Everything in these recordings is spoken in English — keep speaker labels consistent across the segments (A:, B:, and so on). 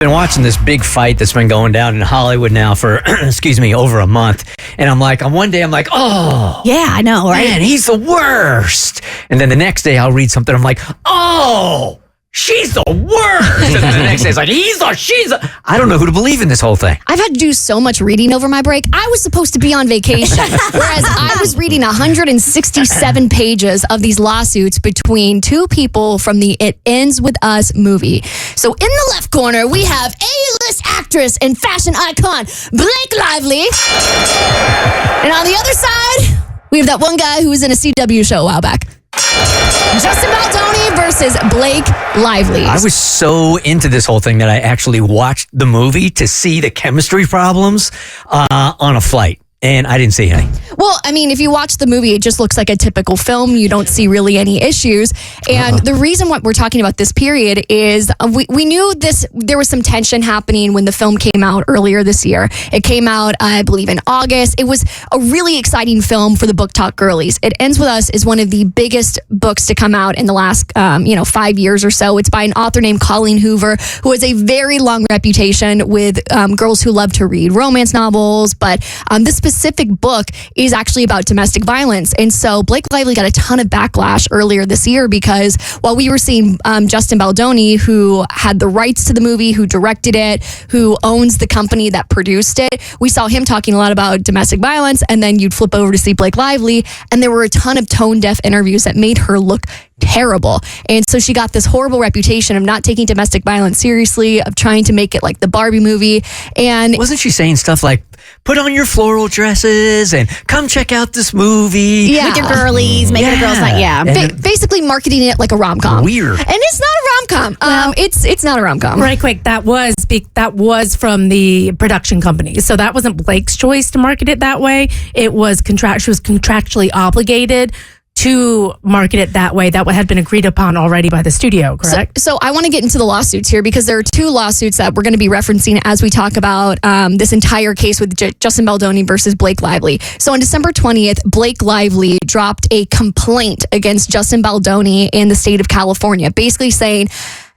A: Been watching this big fight that's been going down in Hollywood now for, over a month. And one day I'm like, oh.
B: Yeah, I know, right?
A: Man, he's the worst. And then the next day I'll read something. I'm like, oh, she's the worst. And then the next day it's like, she's a. I don't know who to believe in this whole thing.
B: I've had to do so much reading over my break. I was supposed to be on vacation, whereas I was reading 167 pages of these lawsuits between two people from the It Ends With Us movie. So in the left corner, we have A-list actress and fashion icon, Blake Lively. And on the other side, we have that one guy who was in a CW show a while back. Justin Baldoni versus Blake Lively.
A: I was so into this whole thing that I actually watched the movie to see the chemistry problems on a flight. And I didn't see any.
B: Well, I mean, if you watch the movie, it just looks like a typical film. You don't see really any issues. And the reason why we're talking about this period is we knew there was some tension happening when the film came out earlier this year. It came out, I believe, in August. It was a really exciting film for the Book Talk girlies. It Ends With Us is one of the biggest books to come out in the last 5 years or so. It's by an author named Colleen Hoover, who has a very long reputation with girls who love to read romance novels. But this specific book is actually about domestic violence. And so Blake Lively got a ton of backlash earlier this year because while we were seeing Justin Baldoni, who had the rights to the movie, who directed it, who owns the company that produced it, we saw him talking a lot about domestic violence. And then you'd flip over to see Blake Lively, and there were a ton of tone-deaf interviews that made her look terrible. And so she got this horrible reputation of not taking domestic violence seriously, of trying to make it like the Barbie movie. And
A: wasn't she saying stuff like, put on your floral dresses and come check out this movie?
B: Yeah.
C: With your girlies, make it a girl's night. Yeah.
B: Basically marketing it like a rom-com.
A: Weird.
B: And it's not a rom-com.
C: Well,
B: it's not a rom-com.
C: Right quick, that was from the production company. So that wasn't Blake's choice to market it that way. It was she was contractually obligated to market it that way. That had been agreed upon already by the studio, correct?
B: So I want to get into the lawsuits here because there are two lawsuits that we're going to be referencing as we talk about this entire case with Justin Baldoni versus Blake Lively. So on December 20th, Blake Lively dropped a complaint against Justin Baldoni in the state of California, basically saying,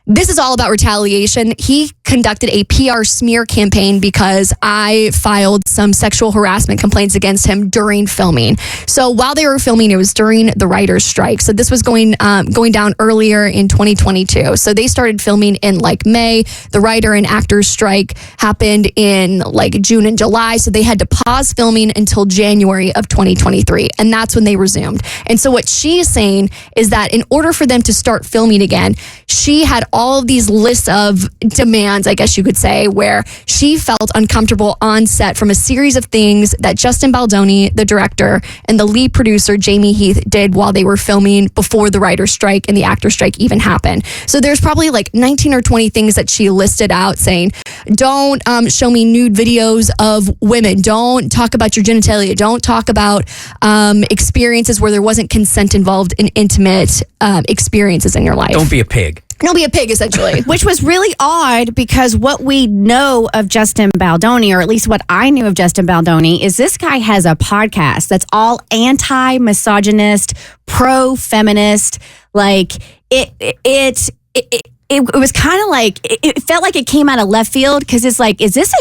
B: this is all about retaliation. He conducted a PR smear campaign because I filed some sexual harassment complaints against him during filming. So while they were filming, it was during the writer's strike. So this was going down earlier in 2022. So they started filming in May. The writer and actor's strike happened in June and July. So they had to pause filming until January of 2023. And that's when they resumed. And so what she is saying is that in order for them to start filming again, she had all of these lists of demands, I guess you could say, where she felt uncomfortable on set from a series of things that Justin Baldoni, the director, and the lead producer, Jamie Heath, did while they were filming before the writer's strike and the actor's strike even happened. So there's probably 19 or 20 things that she listed out saying, don't show me nude videos of women. Don't talk about your genitalia. Don't talk about experiences where there wasn't consent involved in intimate experiences in your life.
A: Don't be a pig.
B: Don't be a pig, essentially.
C: Which was really odd because what we know of Justin Baldoni, or at least what I knew of Justin Baldoni, is this guy has a podcast that's all anti-misogynist, pro-feminist. It was kind of it felt like it came out of left field because it's is this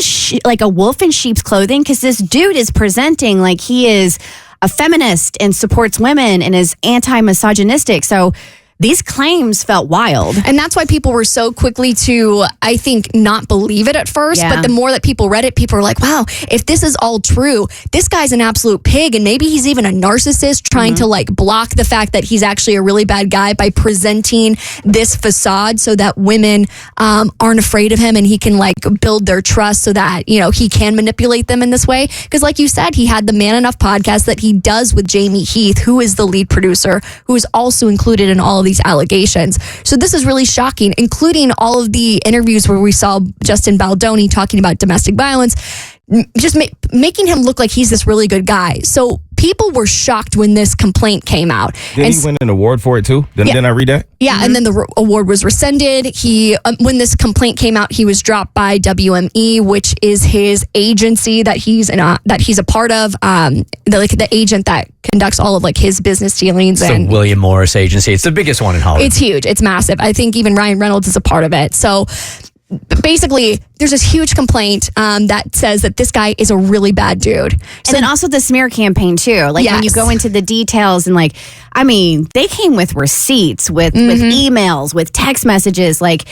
C: a wolf in sheep's clothing? Because this dude is presenting like he is a feminist and supports women and is anti-misogynistic. So these claims felt wild.
B: And that's why people were so quickly to, I think, not believe it at first.
C: Yeah.
B: But the more that people read it, people were like, wow, if this is all true, this guy's an absolute pig. And maybe he's even a narcissist trying to block the fact that he's actually a really bad guy by presenting this facade so that women aren't afraid of him and he can build their trust so that, he can manipulate them in this way. Because like you said, he had the Man Enough podcast that he does with Jamie Heath, who is the lead producer, who is also included in all of these allegations. So this is really shocking, including all of the interviews where we saw Justin Baldoni talking about domestic violence, just making him look like he's this really good guy. So people were shocked when this complaint came out.
D: Did he win an award for it too? Didn't I read that?
B: Yeah, and then the award was rescinded. He, when this complaint came out, he was dropped by WME, which is his agency that he's a part of. The agent that conducts all of his business dealings.
A: It's the William Morris agency. It's the biggest one in Hollywood.
B: It's huge. It's massive. I think even Ryan Reynolds is a part of it. So basically, there's this huge complaint that says that this guy is a really bad dude.
C: And then also the smear campaign too. Like when you go into the details and like, I mean, they came with receipts, with emails, with text messages. Like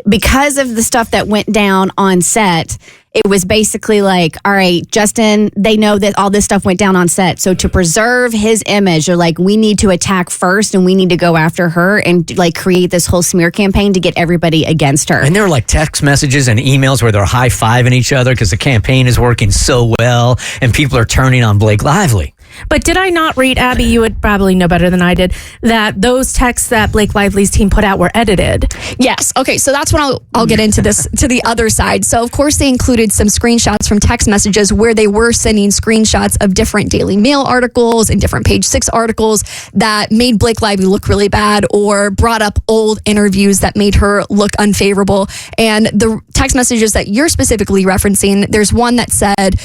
C: because of the stuff that went down on set, it was basically like, all right, Justin, they know that all this stuff went down on set. So to preserve his image, they're like, we need to attack first and we need to go after her and like create this whole smear campaign to get everybody against her.
A: And there were like text messages and emails where they're high-fiving each other because the campaign is working so well and people are turning on Blake Lively.
E: But did I not read, Abby, you would probably know better than I did, that those texts that Blake Lively's team put out were edited?
B: Yes. Okay. So that's when I'll get into this to the other side. So of course they included some screenshots from text messages where they were sending screenshots of different Daily Mail articles and different Page 6 articles that made Blake Lively look really bad or brought up old interviews that made her look unfavorable. And the text messages that you're specifically referencing, there's one that said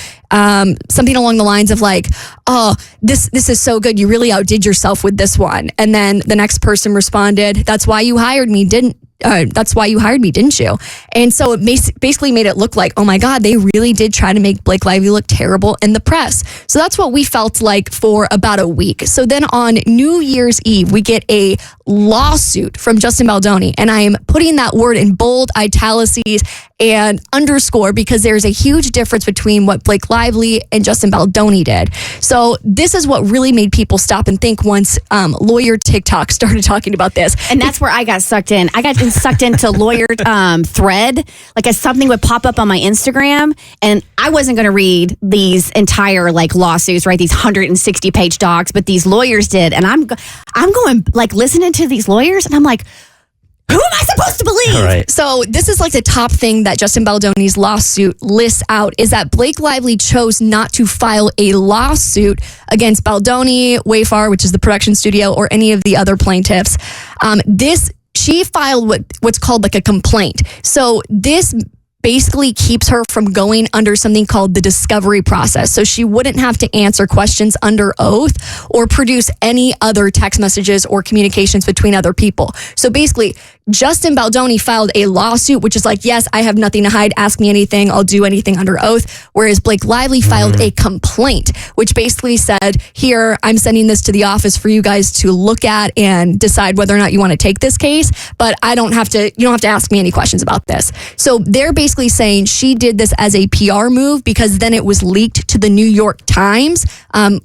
B: something along the lines of like, oh, this is so good. You really outdid yourself with this one. And then the next person responded, that's why you hired me, didn't you? And so it basically made it look like, oh my God, they really did try to make Blake Lively look terrible in the press. So that's what we felt like for about a week. So then on New Year's Eve, we get a lawsuit from Justin Baldoni. And I am putting that word in bold, italices, and underscore because there's a huge difference between what Blake Lively and Justin Baldoni did. So this is what really made people stop and think once lawyer TikTok started talking about this.
C: And that's where I got sucked in. I got sucked into lawyer thread. Like as something would pop up on my Instagram and I wasn't going to read these entire like lawsuits, right? These 160 page docs, but these lawyers did. And I'm going like listening to these lawyers and I'm like, who am I supposed to believe?
A: All right.
B: So this is like the top thing that Justin Baldoni's lawsuit lists out is that Blake Lively chose not to file a lawsuit against Baldoni, Wayfar, which is the production studio, or any of the other plaintiffs. She filed what's called like a complaint. So this basically keeps her from going under something called the discovery process. So she wouldn't have to answer questions under oath or produce any other text messages or communications between other people. So basically, Justin Baldoni filed a lawsuit, which is like, yes, I have nothing to hide. Ask me anything. I'll do anything under oath. Whereas Blake Lively filed a complaint, which basically said, here, I'm sending this to the office for you guys to look at and decide whether or not you want to take this case. But you don't have to ask me any questions about this. So they're basically saying she did this as a PR move because then it was leaked to the New York Times.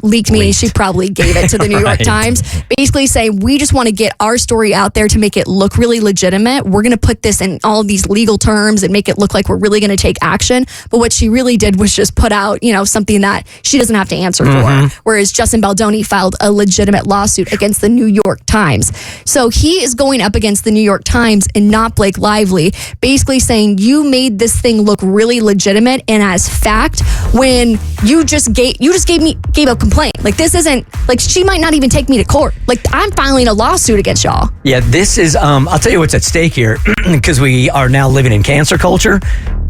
B: Leaked meaning she probably gave it to the New York Times. Basically saying, we just want to get our story out there to make it look really legitimate. We're going to put this in all of these legal terms and make it look like we're really going to take action. But what she really did was just put out, something that she doesn't have to answer for. Whereas Justin Baldoni filed a legitimate lawsuit against the New York Times. So he is going up against the New York Times and not Blake Lively, basically saying you made this thing look really legitimate and as fact when you just gave a complaint. Like this isn't like she might not even take me to court. Like I'm filing a lawsuit against y'all.
A: Yeah, this is, I'll tell you what's at stake here because we are now living in cancer culture.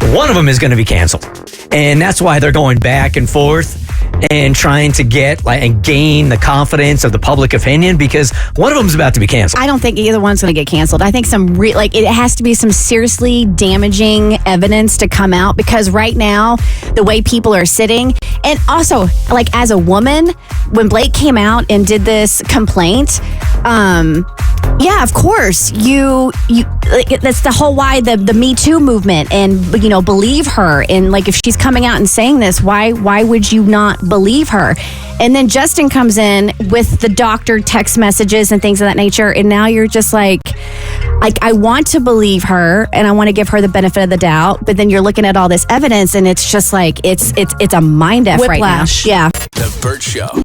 A: One of them is going to be canceled. And that's why they're going back and forth and trying to get and gain the confidence of the public opinion because one of them is about to be canceled.
C: I don't think either one's going to get canceled. I think it has to be some seriously damaging evidence to come out because right now, the way people are sitting, and also like as a woman, when Blake came out and did this complaint, yeah, of course, that's the whole why the Me Too movement and believe her and like if she's coming out and saying this, why would you not believe her? And then Justin comes in with the doctored text messages and things of that nature, and now you're just like I want to believe her and I want to give her the benefit of the doubt, but then you're looking at all this evidence and it's just like it's a mind F right now.
B: Whiplash.
C: Yeah.
F: The Bert Show.